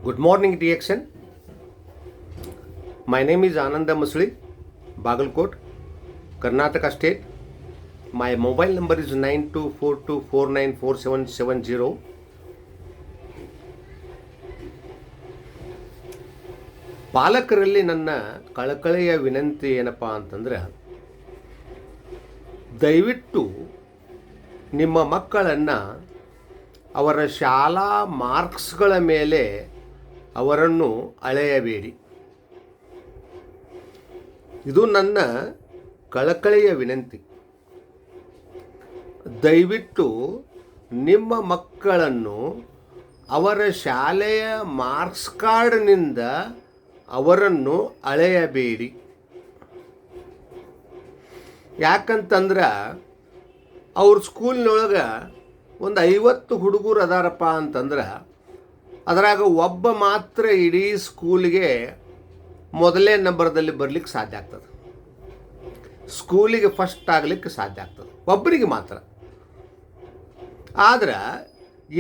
Good morning, TXN. My name is Ananda Musli, Bagalkot, Karnataka State. My mobile number is 9242494770. ಪಾಲಕರಲ್ಲಿ ನನ್ನ ಕಳಕಳಿಯ ವಿನಂತಿ ಏನಪ್ಪ ಅಂತಂದರೆ, ದಯವಿಟ್ಟು ನಿಮ್ಮ ಮಕ್ಕಳನ್ನು ಅವರ ಶಾಲಾ ಮಾರ್ಕ್ಸ್ಗಳ ಮೇಲೆ ಅವರನ್ನು ಅಳೆಯಬೇಡಿ. ಇದು ನನ್ನ ಕಳಕಳಿಯ ವಿನಂತಿ. ದಯವಿಟ್ಟು ನಿಮ್ಮ ಮಕ್ಕಳನ್ನು ಅವರ ಶಾಲೆಯ ಮಾರ್ಕ್ಸ್ ಕಾರ್ಡ್ನಿಂದ ಅವರನ್ನು ಅಳೆಯಬೇಡಿ. ಯಾಕಂತಂದ್ರೆ ಅವ್ರ ಸ್ಕೂಲ್ನೊಳಗೆ ಒಂದು 50 ಹುಡುಗರು ಅದಾರಪ್ಪ ಅಂತಂದ್ರೆ ಅದರಾಗ ಒಬ್ಬ ಮಾತ್ರ ಇಡೀ ಸ್ಕೂಲಿಗೆ ಮೊದಲನೇ ನಂಬರ್ದಲ್ಲಿ ಬರಲಿಕ್ಕೆ ಸಾಧ್ಯ ಆಗ್ತದೆ. ಸ್ಕೂಲಿಗೆ ಫಸ್ಟ್ ಆಗಲಿಕ್ಕೆ ಸಾಧ್ಯ ಆಗ್ತದೆ, ಒಬ್ಬರಿಗೆ ಮಾತ್ರ. ಆದ್ರೆ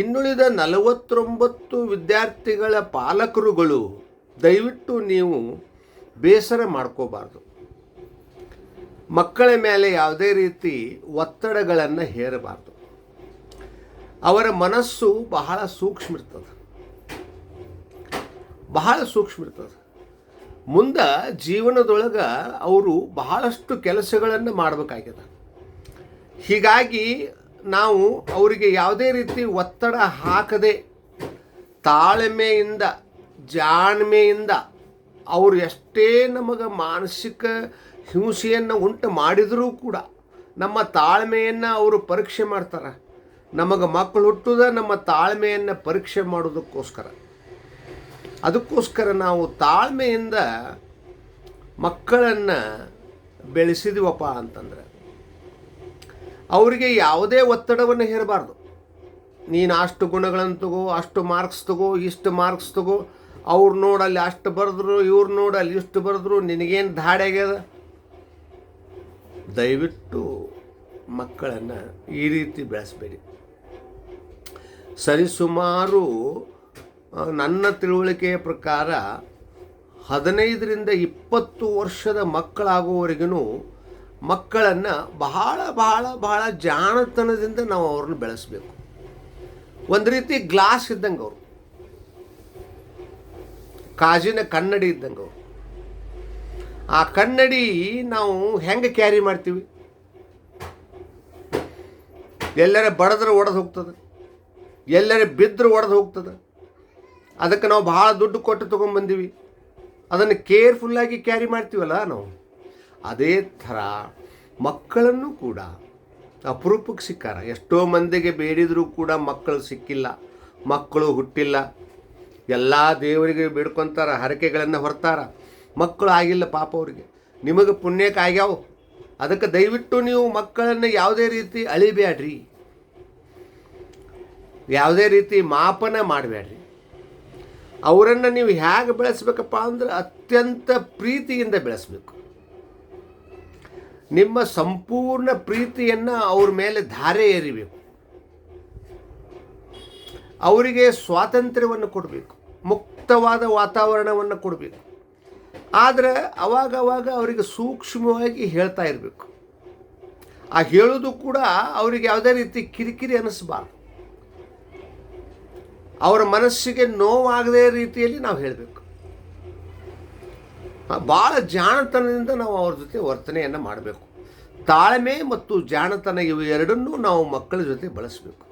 ಇನ್ನುಳಿದ 49 ವಿದ್ಯಾರ್ಥಿಗಳ ಪಾಲಕರುಗಳು ದಯವಿಟ್ಟು ನೀವು ಬೇಸರ ಮಾಡ್ಕೋಬಾರ್ದು. ಮಕ್ಕಳ ಮೇಲೆ ಯಾವುದೇ ರೀತಿ ಒತ್ತಡಗಳನ್ನು ಹೇರಬಾರ್ದು. ಅವರ ಮನಸ್ಸು ಬಹಳ ಸೂಕ್ಷ್ಮ ಇರ್ತದೆ. ಮುಂದೆ ಜೀವನದೊಳಗೆ ಅವರು ಬಹಳಷ್ಟು ಕೆಲಸಗಳನ್ನು ಮಾಡಬೇಕಾಗಿದೆ. ಹೀಗಾಗಿ ನಾವು ಅವರಿಗೆ ಯಾವುದೇ ರೀತಿ ಒತ್ತಡ ಹಾಕದೆ ತಾಳ್ಮೆಯಿಂದ, ಜಾಣ್ಮೆಯಿಂದ, ಅವರು ಎಷ್ಟೇ ನಮಗೆ ಮಾನಸಿಕ ಹಿಂಸೆಯನ್ನು ಉಂಟು ಮಾಡಿದರೂ ಕೂಡ ನಮ್ಮ ತಾಳ್ಮೆಯನ್ನು ಅವರು ಪರೀಕ್ಷೆ ಮಾಡ್ತಾರೆ. ನಮಗೆ ಮಕ್ಕಳು ಹುಟ್ಟುದ ನಮ್ಮ ತಾಳ್ಮೆಯನ್ನು ಪರೀಕ್ಷೆ ಅದಕ್ಕೋಸ್ಕರ ನಾವು ತಾಳ್ಮೆಯಿಂದ ಮಕ್ಕಳನ್ನು ಬೆಳೆಸಿದೀವಪ್ಪ ಅಂತಂದರೆ ಅವರಿಗೆ ಯಾವುದೇ ಒತ್ತಡವನ್ನು ಹೇರಬಾರ್ದು. ನೀನು ಅಷ್ಟು ಗುಣಗಳನ್ನು ತಗೋ, ಅಷ್ಟು ಮಾರ್ಕ್ಸ್ ತಗೋ, ಇಷ್ಟು ಮಾರ್ಕ್ಸ್ ತಗೋ, ಅವ್ರು ನೋಡಲ್ಲಿ ಅಷ್ಟು ಬರೆದ್ರು, ಇವ್ರು ನೋಡಲ್ಲಿ ಇಷ್ಟು ಬರೆದ್ರು, ನಿನಗೇನು ಧಾಡೆ ಆಗ್ಯದ. ದಯವಿಟ್ಟು ಮಕ್ಕಳನ್ನು ಈ ರೀತಿ ಬೆಳೆಸಬೇಡಿ. ಸರಿಸುಮಾರು ನನ್ನ ತಿಳುವಳಿಕೆಯ ಪ್ರಕಾರ 15ರಿಂದ 20 ವರ್ಷದ ಮಕ್ಕಳಾಗುವವರೆಗೂ ಮಕ್ಕಳನ್ನು ಬಹಳ ಬಹಳ ಬಹಳ ಜಾಣತನದಿಂದ ನಾವು ಅವ್ರನ್ನ ಬೆಳೆಸಬೇಕು. ಒಂದು ರೀತಿ ಗ್ಲಾಸ್ ಇದ್ದಂಗೆ ಅವರು, ಕಾಜಿನ ಕನ್ನಡಿ ಇದ್ದಂಗೆ ಅವರು. ಆ ಕನ್ನಡಿ ನಾವು ಹೆಂಗೆ ಕ್ಯಾರಿ ಮಾಡ್ತೀವಿ? ಎಲ್ಲರ ಬಡದ್ರೆ ಒಡೆದು ಹೋಗ್ತದೆ, ಎಲ್ಲರ ಬಿದ್ದರೆ ಒಡೆದು ಹೋಗ್ತದೆ. ಅದಕ್ಕೆ ನಾವು ಭಾಳ ದುಡ್ಡು ಕೊಟ್ಟು ತೊಗೊಂಡ್ಬಂದೀವಿ, ಅದನ್ನು ಕೇರ್ಫುಲ್ಲಾಗಿ ಕ್ಯಾರಿ ಮಾಡ್ತೀವಲ್ಲ ನಾವು. ಅದೇ ಥರ ಮಕ್ಕಳನ್ನು ಕೂಡ ಅಪರೂಪಕ್ಕೆ ಸಿಕ್ಕಾರ. ಎಷ್ಟೋ ಮಂದಿಗೆ ಬೇಡಿದರೂ ಕೂಡ ಮಕ್ಕಳು ಸಿಕ್ಕಿಲ್ಲ, ಮಕ್ಕಳು ಹುಟ್ಟಿಲ್ಲ. ಎಲ್ಲ ದೇವರಿಗೆ ಬೇಡ್ಕೊತಾರ, ಹರಕೆಗಳನ್ನು ಹೊರ್ತಾರ, ಮಕ್ಕಳು ಆಗಿಲ್ಲ ಪಾಪ ಅವರಿಗೆ. ನಿಮಗೆ ಪುಣ್ಯಕ್ಕೆ ಆಗ್ಯಾವ. ಅದಕ್ಕೆ ದಯವಿಟ್ಟು ನೀವು ಮಕ್ಕಳನ್ನು ಯಾವುದೇ ರೀತಿ ಅಳಿಬೇಡ್ರಿ, ಯಾವುದೇ ರೀತಿ ಮಾಪನ ಮಾಡಬೇಡ್ರಿ. ಅವರನ್ನು ನೀವು ಹೇಗೆ ಬೆಳೆಸಬೇಕಪ್ಪ ಅಂದ್ರೆ ಅತ್ಯಂತ ಪ್ರೀತಿಯಿಂದ ಬೆಳೆಸಬೇಕು. ನಿಮ್ಮ ಸಂಪೂರ್ಣ ಪ್ರೀತಿಯನ್ನು ಅವ್ರ ಮೇಲೆ ಧಾರೆ ಏರಿಬೇಕು. ಅವರಿಗೆ ಸ್ವಾತಂತ್ರ್ಯವನ್ನು ಕೊಡಬೇಕು, ಮುಕ್ತವಾದ ವಾತಾವರಣವನ್ನು ಕೊಡಬೇಕು. ಆದರೆ ಅವಾಗವಾಗ ಅವರಿಗೆ ಸೂಕ್ಷ್ಮವಾಗಿ ಹೇಳ್ತಾ ಇರಬೇಕು. ಆ ಹೇಳೋದು ಕೂಡ ಅವರಿಗೆ ಯಾವುದೇ ರೀತಿ ಕಿರಿಕಿರಿ ಅನ್ನಿಸ್ಬಾರ್ದು. ಅವರ ಮನಸ್ಸಿಗೆ ನೋವಾಗದೇ ರೀತಿಯಲ್ಲಿ ನಾವು ಹೇಳಬೇಕು. ಭಾಳ ಜಾಣತನದಿಂದ ನಾವು ಅವ್ರ ಜೊತೆ ವರ್ತನೆಯನ್ನು ಮಾಡಬೇಕು. ತಾಳ್ಮೆ ಮತ್ತು ಜಾಣತನ ಇವು ಎರಡನ್ನೂ ನಾವು ಮಕ್ಕಳ ಜೊತೆ ಬಳಸಬೇಕು.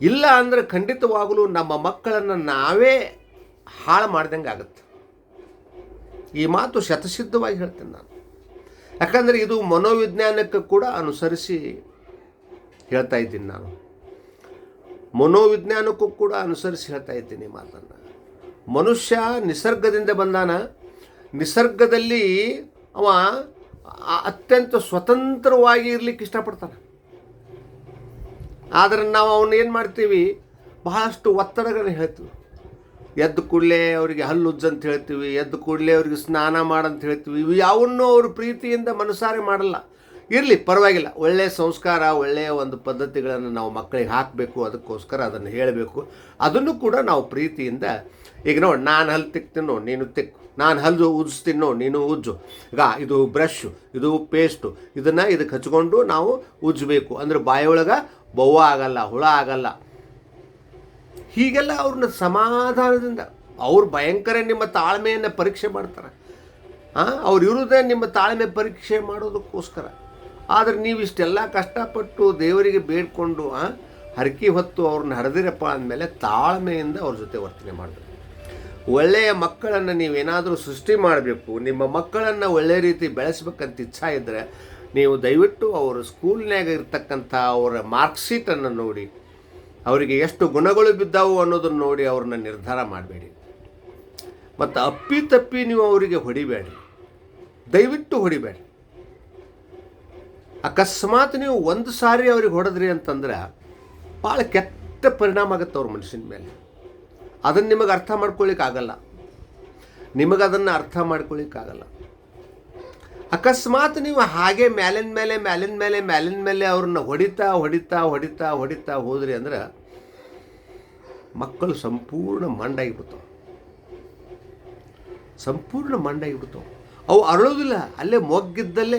ಇಲ್ಲ ಅಂದರೆ ಖಂಡಿತವಾಗಲೂ ನಮ್ಮ ಮಕ್ಕಳನ್ನು ನಾವೇ ಹಾಳು ಮಾಡ್ದಂಗೆ ಆಗುತ್ತೆ. ಈ ಮಾತು ಶತಸಿದ್ಧವಾಗಿ ಹೇಳ್ತೇನೆ ನಾನು. ಯಾಕಂದರೆ ಇದು ಮನೋವಿಜ್ಞಾನಕ್ಕೆ ಕೂಡ ಅನುಸರಿಸಿ ಹೇಳ್ತಾ ಇದ್ದೀನಿ ನಾನು. ಮನೋವಿಜ್ಞಾನಕ್ಕೂ ಕೂಡ ಅನುಸರಿಸಿ ಹೇಳ್ತಾ ಇದ್ದೀನಿ ಮಾತನ್ನು. ಮನುಷ್ಯ ನಿಸರ್ಗದಿಂದ ಬಂದಾನ. ನಿಸರ್ಗದಲ್ಲಿ ಅವ ಅತ್ಯಂತ ಸ್ವತಂತ್ರವಾಗಿ ಇರಲಿಕ್ಕೆ ಇಷ್ಟಪಡ್ತಾನೆ. ಆದರೆ ನಾವು ಅವನ್ನ ಏನು ಮಾಡ್ತೀವಿ, ಬಹಳಷ್ಟು ಒತ್ತಡಗಳನ್ನು ಹೇಳ್ತೀವಿ. ಎದ್ದು ಕೂಡಲೇ ಅವರಿಗೆ ಹಲ್ಲುಜ್ಜು ಅಂತ ಹೇಳ್ತೀವಿ, ಎದ್ದು ಕೂಡಲೇ ಅವ್ರಿಗೆ ಸ್ನಾನ ಮಾಡಂತ ಹೇಳ್ತೀವಿ. ಇವು ಯಾವನ್ನೂ ಅವರು ಪ್ರೀತಿಯಿಂದ ಮನಸಾರೆ ಮಾಡಲ್ಲ. ಇರಲಿ, ಪರವಾಗಿಲ್ಲ. ಒಳ್ಳೆಯ ಸಂಸ್ಕಾರ, ಒಳ್ಳೆಯ ಒಂದು ಪದ್ಧತಿಗಳನ್ನು ನಾವು ಮಕ್ಕಳಿಗೆ ಹಾಕಬೇಕು. ಅದಕ್ಕೋಸ್ಕರ ಅದನ್ನು ಹೇಳಬೇಕು. ಅದನ್ನು ಕೂಡ ನಾವು ಪ್ರೀತಿಯಿಂದ, ಈಗ ನೋಡಿ, ನಾನು ಹಲ್ಲು ತಿಕ್ತೀನೋ ನೀನು ತಿಕ್ಕು, ನಾನು ಹಲ್ಲು ಉಜ್ಸ್ತೀನೋ ನೀನು ಉಜ್ಜು, ಈಗ ಇದು ಬ್ರಷು, ಇದು ಪೇಸ್ಟು, ಇದಕ್ಕೆ ಹಚ್ಕೊಂಡು ನಾವು ಉಜ್ಜಬೇಕು. ಅಂದರೆ ಬಾಯಿಯೊಳಗೆ ಬವ್ವ ಆಗಲ್ಲ, ಹುಳ ಆಗಲ್ಲ. ಹೀಗೆಲ್ಲ ಅವ್ರನ್ನ ಸಮಾಧಾನದಿಂದ, ಅವ್ರು ಭಯಂಕರ ನಿಮ್ಮ ತಾಳ್ಮೆಯನ್ನು ಪರೀಕ್ಷೆ ಮಾಡ್ತಾರೆ. ಅವ್ರು ಇರೋದೇ ನಿಮ್ಮ ತಾಳ್ಮೆ ಪರೀಕ್ಷೆ ಮಾಡೋದಕ್ಕೋಸ್ಕರ. ಆದರೆ ನೀವು ಇಷ್ಟೆಲ್ಲ ಕಷ್ಟಪಟ್ಟು ದೇವರಿಗೆ ಬೇಡ್ಕೊಂಡು ಹರಕೆ ಹೊತ್ತು ಅವ್ರನ್ನ ಹರಿದಿರಪ್ಪ ಅಂದಮೇಲೆ ತಾಳ್ಮೆಯಿಂದ ಅವ್ರ ಜೊತೆ ವರ್ತನೆ ಮಾಡಬೇಕು. ಒಳ್ಳೆಯ ಮಕ್ಕಳನ್ನು ನೀವೇನಾದರೂ ಸೃಷ್ಟಿ ಮಾಡಬೇಕು, ನಿಮ್ಮ ಮಕ್ಕಳನ್ನು ಒಳ್ಳೆಯ ರೀತಿ ಬೆಳೆಸ್ಬೇಕಂತ ಇಚ್ಛೆ ಇದ್ದರೆ ನೀವು ದಯವಿಟ್ಟು ಅವರು ಸ್ಕೂಲ್ನಾಗ ಇರ್ತಕ್ಕಂಥ ಅವರ ಮಾರ್ಕ್ಶೀಟನ್ನು ನೋಡಿ, ಅವರಿಗೆ ಎಷ್ಟು ಗುಣಗಳು ಬಿದ್ದಾವು ಅನ್ನೋದನ್ನು ನೋಡಿ ಅವ್ರನ್ನ ನಿರ್ಧಾರ ಮಾಡಬೇಡಿ. ಮತ್ತು ಅಪ್ಪಿತಪ್ಪಿ ನೀವು ಅವರಿಗೆ ಹೊಡಿಬೇಡಿ, ದಯವಿಟ್ಟು ಹೊಡಿಬೇಡಿ. ಅಕಸ್ಮಾತ್ ನೀವು ಒಂದು ಸಾರಿ ಅವ್ರಿಗೆ ಹೊಡೆದ್ರಿ ಅಂತಂದ್ರೆ ಭಾಳ ಕೆಟ್ಟ ಪರಿಣಾಮ ಆಗುತ್ತೆ ಅವ್ರ ಮನುಷ್ಯನ ಮೇಲೆ. ಅದನ್ನು ನಿಮಗೆ ಅರ್ಥ ಮಾಡ್ಕೊಳ್ಳಿಕ್ಕಾಗಲ್ಲ, ನಿಮಗದನ್ನು ಅರ್ಥ ಮಾಡ್ಕೊಳ್ಳಿಕ್ಕಾಗಲ್ಲ. ಅಕಸ್ಮಾತ್ ನೀವು ಹಾಗೆ ಮ್ಯಾಲಿನ ಮೇಲೆ ಅವ್ರನ್ನ ಹೊಡಿತಾ ಹೋದ್ರಿ ಅಂದ್ರೆ ಮಕ್ಕಳು ಸಂಪೂರ್ಣ ಮಂಡಾಗಿಬಿಡ್ತಾವೆ. ಅವು ಅರಳೋದಿಲ್ಲ, ಅಲ್ಲೇ ಮೊಗ್ಗಿದ್ದಲ್ಲೇ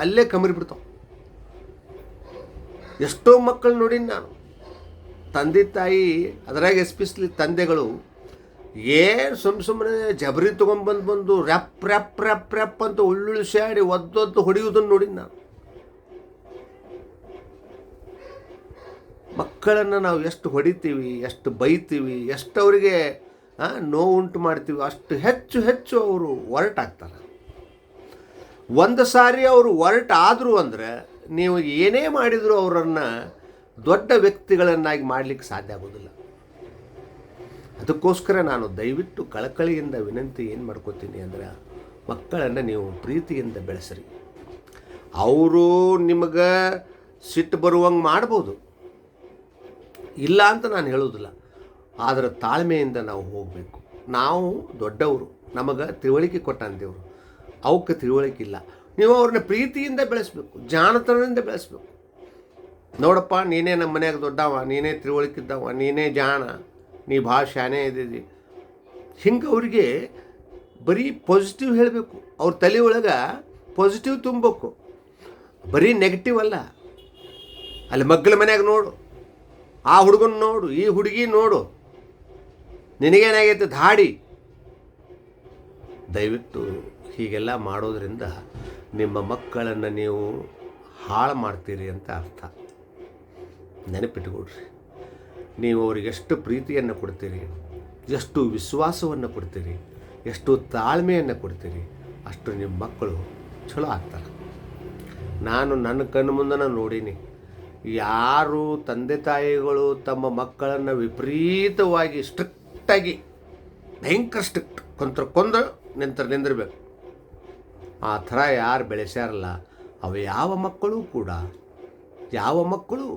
ಅಲ್ಲೇ ಕಮರಿ ಬಿಡ್ತಾವೆ. ಎಷ್ಟೋ ಮಕ್ಕಳು ನೋಡೀನಿ ನಾನು. ತಂದೆ ತಾಯಿ, ಅದರಾಗ ಎಸ್ಪೆಷಲಿ ತಂದೆಗಳು, ಏನು ಸುಮ್ಮನೆ ಜಬರಿ ತೊಗೊಂಬಂದು ರ್ಯಾಪ್ ಅಂತ ಉಳ್ಳುಳ್ಸಾಡಿ ಒದ್ದೊದ್ದು ಹೊಡೆಯುವುದನ್ನು ನೋಡೀನಿ ನಾನು. ಮಕ್ಕಳನ್ನು ನಾವು ಎಷ್ಟು ಹೊಡಿತೀವಿ, ಎಷ್ಟು ಬೈತೀವಿ, ಎಷ್ಟು ಅವರಿಗೆ ನೋವುಂಟು ಮಾಡ್ತೀವಿ, ಅಷ್ಟು ಹೆಚ್ಚು ಅವರು ಒರಟಾಗ್ತಾರೆ. ಒಂದು ಸಾರಿ ಅವರು ಒರಟಾದರು ಅಂದರೆ ನೀವು ಏನೇ ಮಾಡಿದರೂ ಅವರನ್ನು ದೊಡ್ಡ ವ್ಯಕ್ತಿಗಳನ್ನಾಗಿ ಮಾಡಲಿಕ್ಕೆ ಸಾಧ್ಯ ಆಗೋದಿಲ್ಲ. ಅದಕ್ಕೋಸ್ಕರ ನಾನು ದಯವಿಟ್ಟು ಕಳಕಳಿಯಿಂದ ವಿನಂತಿ ಏನು ಮಾಡ್ಕೋತೀನಿ ಅಂದರೆ, ಮಕ್ಕಳನ್ನು ನೀವು ಪ್ರೀತಿಯಿಂದ ಬೆಳೆಸ್ರಿ. ಅವರು ನಿಮಗೆ ಸಿಟ್ಟು ಬರುವಂಗೆ ಮಾಡ್ಬೋದು, ಇಲ್ಲ ಅಂತ ನಾನು ಹೇಳೋದಿಲ್ಲ. ಆದರೆ ತಾಳ್ಮೆಯಿಂದ ನಾವು ಹೋಗಬೇಕು. ನಾವು ದೊಡ್ಡವರು, ನಮಗೆ ತಿಳುವಳಿಕೆ ಕೊಟ್ಟಾನ ದೇವರು, ಅವಕ್ಕೆ ತಿಳುವಳಿಕೆ ಇಲ್ಲ. ನೀವು ಅವ್ರನ್ನ ಪ್ರೀತಿಯಿಂದ ಬೆಳೆಸಬೇಕು, ಜಾಣತನದಿಂದ ಬೆಳೆಸಬೇಕು. ನೋಡಪ್ಪ, ನೀನೇ ನಮ್ಮ ಮನ್ಯಾಗ ದೊಡ್ಡವ, ನೀನೇ ತಿಳುವಳಿಕಿದ್ದವ, ನೀನೇ ಜಾಣ, ನೀ ಭಾಳ ಶಾಣೆ ಇದ್ದೀವಿ. ಹಿಂಗೆ ಅವ್ರಿಗೆ ಬರೀ ಪಾಸಿಟಿವ್ ಹೇಳಬೇಕು. ಅವ್ರ ತಲೆ ಒಳಗೆ ಪಾಸಿಟಿವ್ ತುಂಬಬೇಕು, ಬರೀ ನೆಗೆಟಿವ್ ಅಲ್ಲ. ಅಲ್ಲಿ ಮಗ್ಗಲ ಮನ್ಯಾಗ ನೋಡು, ಆ ಹುಡುಗನ ನೋಡು, ಈ ಹುಡುಗಿ ನೋಡು, ನಿನಗೇನಾಗೈತೆ ಧಾಡಿ. ದಯವಿಟ್ಟು ಹೀಗೆಲ್ಲ ಮಾಡೋದ್ರಿಂದ ನಿಮ್ಮ ಮಕ್ಕಳನ್ನು ನೀವು ಹಾಳು ಮಾಡ್ತೀರಿ ಅಂತ ಅರ್ಥ. ನೆನಪಿಟ್ಟುಕೊಡ್ರಿ. ನೀವು ಅವ್ರಿಗೆ ಎಷ್ಟು ಪ್ರೀತಿಯನ್ನು ಕೊಡ್ತೀರಿ, ಎಷ್ಟು ವಿಶ್ವಾಸವನ್ನು ಕೊಡ್ತೀರಿ, ಎಷ್ಟು ತಾಳ್ಮೆಯನ್ನು ಕೊಡ್ತೀರಿ, ಅಷ್ಟು ನಿಮ್ಮ ಮಕ್ಕಳು ಚಲೋ ಆಗ್ತಾರೆ. ನಾನು ನನ್ನ ಕಣ್ಣು ಮುಂದೆ ನೋಡೀನಿ. ಯಾರು ತಂದೆ ತಾಯಿಗಳು ತಮ್ಮ ಮಕ್ಕಳನ್ನು ವಿಪರೀತವಾಗಿ ಸ್ಟ್ರಿಕ್ಟಾಗಿ, ಭಯಂಕರ ಸ್ಟ್ರಿಕ್ಟ್, ಕೊಂದ್ರ ನಿಂದಿರಬೇಕು, ಆ ಥರ ಯಾರು ಬೆಳೆಸ್ಯಾರಲ್ಲ, ಅವು ಯಾವ ಮಕ್ಕಳು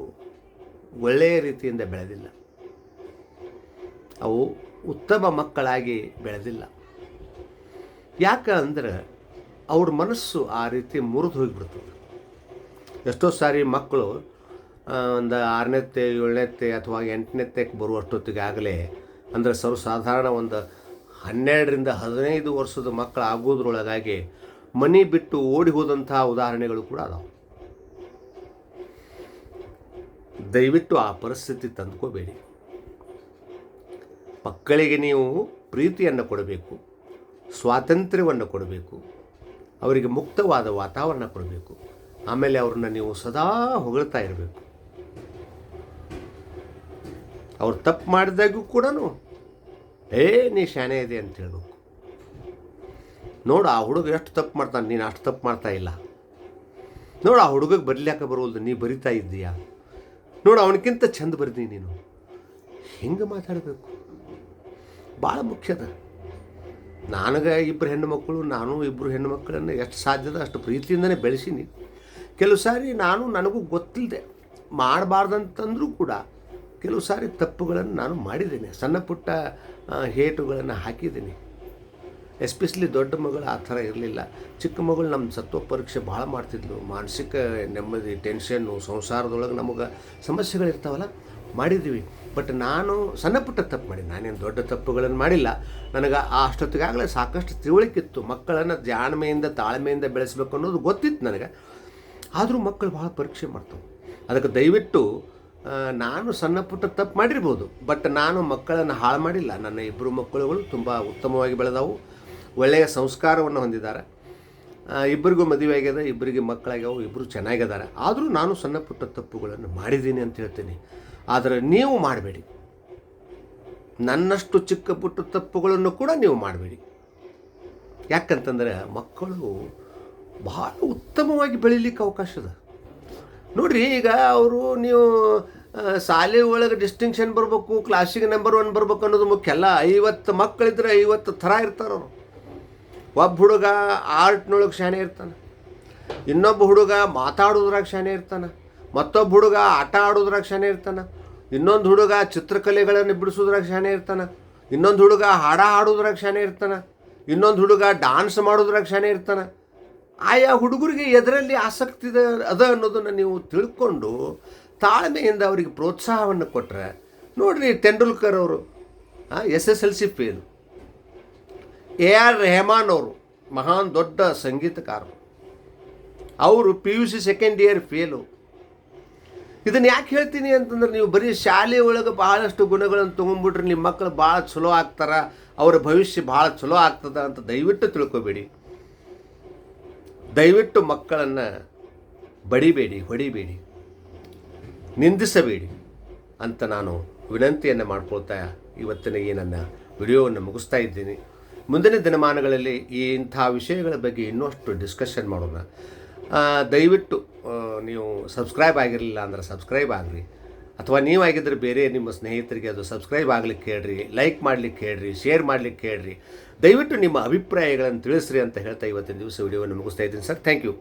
ಒಳ್ಳೆಯ ರೀತಿಯಿಂದ ಬೆಳೆದಿಲ್ಲ. ಅವು ಉತ್ತಮ ಮಕ್ಕಳಾಗಿ ಬೆಳೆದಿಲ್ಲ. ಯಾಕೆ ಅಂದರೆ ಅವ್ರ ಮನಸ್ಸು ಆ ರೀತಿ ಮುರಿದು ಹೋಗಿಬಿಡ್ತದೆ. ಎಷ್ಟೋ ಸಾರಿ ಮಕ್ಕಳು ಒಂದು 6ನೇತ್ತೆ 7ನೇತ್ತೆ ಅಥವಾ 8ನೇತ್ತಕ್ಕೆ ಬರುವಷ್ಟೊತ್ತಿಗೆ ಆಗಲೇ, ಅಂದರೆ ಸರ್ವಸಾಧಾರಣ ಒಂದು 12ರಿಂದ 15 ವರ್ಷದ ಮಕ್ಕಳು ಆಗೋದ್ರೊಳಗಾಗಿ ಮನೆ ಬಿಟ್ಟು ಓಡಿ ಹೋದಂಥ ಉದಾಹರಣೆಗಳು ಕೂಡ ಅದಾವೆ. ದಯವಿಟ್ಟು ಆ ಪರಿಸ್ಥಿತಿ ತಂದುಕೋಬೇಡಿ. ಮಕ್ಕಳಿಗೆ ನೀವು ಪ್ರೀತಿಯನ್ನು ಕೊಡಬೇಕು, ಸ್ವಾತಂತ್ರ್ಯವನ್ನು ಕೊಡಬೇಕು, ಅವರಿಗೆ ಮುಕ್ತವಾದ ವಾತಾವರಣ ಕೊಡಬೇಕು. ಆಮೇಲೆ ಅವ್ರನ್ನ ನೀವು ಸದಾ ಹೊಗಳ್ತಾ ಇರಬೇಕು. ಅವ್ರು ತಪ್ಪು ಮಾಡಿದಾಗೂ ಕೂಡ ನೀ ಶಾಣೆ ಇದೆ ಅಂತ ಹೇಳ್ಬೇಕು. ನೋಡು, ಆ ಹುಡುಗ ಎಷ್ಟು ತಪ್ಪು ಮಾಡ್ತಾನೆ, ನೀನು ಅಷ್ಟು ತಪ್ಪು ಮಾಡ್ತಾ ಇಲ್ಲ. ನೋಡು, ಆ ಹುಡುಗಗೆ ಬರೀಲಿಕ್ಕೆ ಬರೋಲ್ದು, ನೀ ಬರಿತಾ ಇದ್ದೀಯಾ. ನೋಡು, ಅವನಕ್ಕಿಂತ ಚಂದ ಬರ್ದಿ ನೀನು. ಹಿಂಗೆ ಮಾತಾಡಬೇಕು, ಭಾಳ ಮುಖ್ಯದ. ನನಗೆ 2 ಹೆಣ್ಣು ಮಕ್ಕಳು, ನಾನು 2 ಹೆಣ್ಣು ಮಕ್ಕಳನ್ನು ಎಷ್ಟು ಸಾಧ್ಯದ ಅಷ್ಟು ಪ್ರೀತಿಯಿಂದನೇ ಬೆಳೆಸೀನಿ. ಕೆಲವು ಸಾರಿ ನನಗೂ ಗೊತ್ತಿಲ್ಲದೆ ಮಾಡಬಾರ್ದಂತಂದರೂ ಕೂಡ ಕೆಲವು ಸಾರಿ ತಪ್ಪುಗಳನ್ನು ನಾನು ಮಾಡಿದ್ದೇನೆ, ಸಣ್ಣ ಪುಟ್ಟ ಹೇಟುಗಳನ್ನು ಹಾಕಿದ್ದೀನಿ. ಎಸ್ಪೆಷಲಿ ದೊಡ್ಡ ಮಗಳು ಆ ಥರ ಇರಲಿಲ್ಲ. ಚಿಕ್ಕ ಮಗಳು ನಮ್ಮ ಸತ್ವ ಪರೀಕ್ಷೆ ಭಾಳ ಮಾಡ್ತಿದ್ಲು. ಮಾನಸಿಕ ನೆಮ್ಮದಿ, ಟೆನ್ಷನ್ನು, ಸಂಸಾರದೊಳಗೆ ನಮಗೆ ಸಮಸ್ಯೆಗಳಿರ್ತಾವಲ್ಲ, ಮಾಡಿದ್ದೀವಿ. ಬಟ್ ನಾನು ಸಣ್ಣ ಪುಟ್ಟ ತಪ್ಪು ಮಾಡಿ, ನಾನೇನು ದೊಡ್ಡ ತಪ್ಪುಗಳನ್ನು ಮಾಡಿಲ್ಲ. ನನಗೆ ಅಷ್ಟೊತ್ತಿಗಾಗಲೇ ಸಾಕಷ್ಟು ತಿಳುವಳಿಕಿತ್ತು. ಮಕ್ಕಳನ್ನು ಜಾಣ್ಮೆಯಿಂದ ತಾಳ್ಮೆಯಿಂದ ಬೆಳೆಸಬೇಕು ಅನ್ನೋದು ಗೊತ್ತಿತ್ತು ನನಗೆ. ಆದರೂ ಮಕ್ಕಳು ಭಾಳ ಪರೀಕ್ಷೆ ಮಾಡ್ತಾವೆ. ಅದಕ್ಕೆ ದಯವಿಟ್ಟು ನಾನು ಸಣ್ಣ ಪುಟ್ಟ ತಪ್ಪು ಮಾಡಿರ್ಬೋದು, ಬಟ್ ನಾನು ಮಕ್ಕಳನ್ನು ಹಾಳು ಮಾಡಿಲ್ಲ. ನನ್ನ ಇಬ್ಬರು ಮಕ್ಕಳುಗಳು ತುಂಬ ಉತ್ತಮವಾಗಿ ಬೆಳೆದವು, ಒಳ್ಳೆಯ ಸಂಸ್ಕಾರವನ್ನು ಹೊಂದಿದ್ದಾರೆ. ಇಬ್ಬರಿಗೂ ಮದುವೆ ಆಗ್ಯದ, ಇಬ್ಬರಿಗೆ ಮಕ್ಕಳಾಗ್ಯಾವು, ಇಬ್ಬರು ಚೆನ್ನಾಗಿದ್ದಾರೆ. ಆದರೂ ನಾನು ಸಣ್ಣ ಪುಟ್ಟ ತಪ್ಪುಗಳನ್ನು ಮಾಡಿದ್ದೀನಿ ಅಂತ ಹೇಳ್ತೀನಿ. ಆದರೆ ನೀವು ಮಾಡಬೇಡಿ. ನನ್ನಷ್ಟು ಚಿಕ್ಕ ಪುಟ್ಟ ತಪ್ಪುಗಳನ್ನು ಕೂಡ ನೀವು ಮಾಡಬೇಡಿ. ಯಾಕಂತಂದರೆ ಮಕ್ಕಳು ಬಹಳ ಉತ್ತಮವಾಗಿ ಬೆಳೀಲಿಕ್ಕೆ ಅವಕಾಶ ಇದೆ. ನೋಡಿರಿ, ಈಗ ಅವರು ನೀವು ಶಾಲೆ ಒಳಗೆ ಡಿಸ್ಟಿಂಕ್ಷನ್ ಬರಬೇಕು, ಕ್ಲಾಸಿಗೆ ನಂಬರ್ 1 ಬರ್ಬೇಕು ಅನ್ನೋದು ಮುಖ್ಯ ಅಲ್ಲ. 50 ಮಕ್ಕಳಿದ್ರೆ 50 ಥರ ಇರ್ತಾರವರು. ಒಬ್ಬ ಹುಡುಗ ಆರ್ಟ್ನೊಳಗೆ ಶಾನೆ ಇರ್ತಾನೆ, ಇನ್ನೊಬ್ಬ ಹುಡುಗ ಮಾತಾಡೋದ್ರಾಗ ಶಾನೆ ಇರ್ತಾನೆ, ಮತ್ತೊಬ್ಬ ಹುಡುಗ ಆಟ ಆಡೋದ್ರಾಗ ಶಾನೆ ಇರ್ತಾನೆ, ಇನ್ನೊಂದು ಹುಡುಗ ಚಿತ್ರಕಲೆಗಳನ್ನು ಬಿಡಿಸೋದ್ರಾಗ ಶಾನೆ ಇರ್ತಾನೆ, ಇನ್ನೊಂದು ಹುಡುಗ ಹಾಡ ಹಾಡೋದ್ರಾಗ ಶಾನೆ ಇರ್ತಾನೆ, ಇನ್ನೊಂದು ಹುಡುಗ ಡಾನ್ಸ್ ಮಾಡೋದ್ರಾಗ ಶಾನೆ ಇರ್ತಾನೆ. ಆಯಾ ಹುಡುಗರಿಗೆ ಎದರಲ್ಲಿ ಆಸಕ್ತಿ ಅದ ಅನ್ನೋದನ್ನು ನೀವು ತಿಳ್ಕೊಂಡು ತಾಳ್ಮೆಯಿಂದ ಅವರಿಗೆ ಪ್ರೋತ್ಸಾಹವನ್ನು ಕೊಟ್ಟರೆ, ನೋಡಿರಿ ತೆಂಡೂಲ್ಕರ್ ಅವರು SSLC ಫೇಲು, AR ರೆಹಮಾನ್ ಅವರು ಮಹಾನ್ ದೊಡ್ಡ ಸಂಗೀತಕಾರರು, ಅವರು PUC ಸೆಕೆಂಡ್ ಇಯರ್ ಫೇಲು. ಇದನ್ನು ಯಾಕೆ ಹೇಳ್ತೀನಿ ಅಂತಂದ್ರೆ, ನೀವು ಬರೀ ಶಾಲೆ ಒಳಗೆ ಬಹಳಷ್ಟು ಗುಣಗಳನ್ನು ತೊಗೊಂಡ್ಬಿಟ್ರೆ ನಿಮ್ಮ ಮಕ್ಕಳು ಭಾಳ ಚಲೋ ಆಗ್ತಾರೆ, ಅವರ ಭವಿಷ್ಯ ಭಾಳ ಚಲೋ ಆಗ್ತದೆ ಅಂತ ದಯವಿಟ್ಟು ತಿಳ್ಕೊಬೇಡಿ. ದಯವಿಟ್ಟು ಮಕ್ಕಳನ್ನು ಬಡಿಬೇಡಿ, ಹೊಡಿಬೇಡಿ, ನಿಂದಿಸಬೇಡಿ ಅಂತ ನಾನು ವಿನಂತಿಯನ್ನು ಮಾಡ್ಕೊಳ್ತಾ ಇವತ್ತಿನ ಈ ನನ್ನ ವಿಡಿಯೋವನ್ನು ಮುಗಿಸ್ತಾ ಇದ್ದೀನಿ. ಮುಂದಿನ ದಿನಮಾನಗಳಲ್ಲಿ ಇಂಥ ವಿಷಯಗಳ ಬಗ್ಗೆ ಇನ್ನಷ್ಟು ಡಿಸ್ಕಷನ್ ಮಾಡೋಣ. ದಯವಿಟ್ಟು ನೀವು ಸಬ್ಸ್ಕ್ರೈಬ್ ಆಗಿರಲಿಲ್ಲ ಅಂದರೆ ಸಬ್ಸ್ಕ್ರೈಬ್ ಆಗಿರಿ, ಅಥವಾ ನೀವಾಗಿದ್ದರೆ ಬೇರೆ ನಿಮ್ಮ ಸ್ನೇಹಿತರಿಗೆ ಅದು ಸಬ್ಸ್ಕ್ರೈಬ್ ಆಗ್ಲಿಕ್ಕೆ ಹೇಳ್ರಿ, ಲೈಕ್ ಮಾಡಲಿಕ್ಕೆ ಹೇಳ್ರಿ, ಶೇರ್ ಮಾಡಲಿಕ್ಕೆ ಹೇಳ್ರಿ. ದಯವಿಟ್ಟು ನಿಮ್ಮ ಅಭಿಪ್ರಾಯಗಳನ್ನು ತಿಳಿಸ್ರಿ ಅಂತ ಹೇಳ್ತಾ ಇವತ್ತಿನ ದಿವಸ ವಿಡಿಯೋವನ್ನು ಮುಗಿಸ್ತಾ ಇದ್ದೀನಿ ಸರ್. Thank you.